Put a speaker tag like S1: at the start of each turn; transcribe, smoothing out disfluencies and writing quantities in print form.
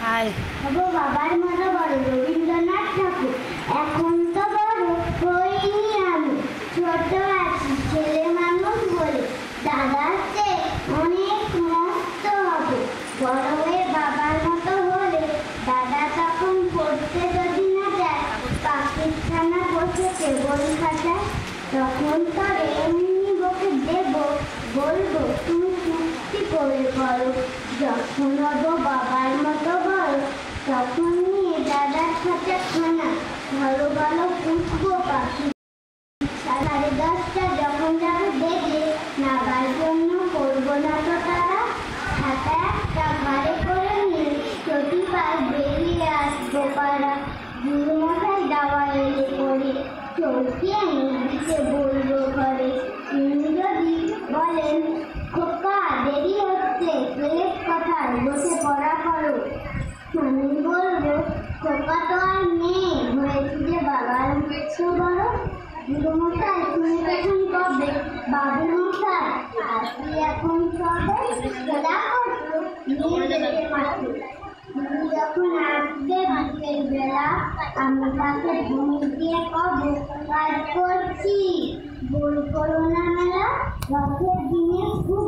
S1: High
S2: হবো বাবার মতো বড় রবীন্দ্রনাথ ঠাকুর। এখন তো বড় হইনি আমি, ছোট আছি ছেলে মানুষ বলে। দাদার চেয়ে অনেক মস্ত হবে, বড় হয়ে বাবার মতো হলে। দাদা তখন পড়তে যদি না যায়, পাখির ছানা বসে কেবল খাটায়। তখন তোর এমনি বকে দেব, বলবো তুমি চুক্তি করে করো। যখন হবো বাবার মতো বড়, তখন নিয়ে দাদার সাথে খানা ভালো ভালো পুষবো পাখি। 10:30 যখন যাবে বেজে, নাবার জন্য করবো না তো তারা। খাতা একটা ঘরে করে নিয়ে প্রতিবার বেরিয়ে আসবো পাড়া। গুরুমশাই দাওয়া এলে করে চৌকি এনে দিতে বলবো ঘরে। তিনি যদি বলেন খোকা দেরি হচ্ছে, প্লেট কোথায়, বসে পড়া করো। আমি বলবো খোকা তো আর নেই, হয়েছে যে বাবার মতো বড়। গুরুমশাই তুমি তখন কবে, বাবু মশাই আসি এখন সবে। খেলা করছো নিয়ে যেতে মাঠে, তুমি যখন আসবে বিকেল বেলা, আমি তাকে ভূমি দিয়ে কবে কাজ করছি। বই করো না মেলা, রথের দিনে খুব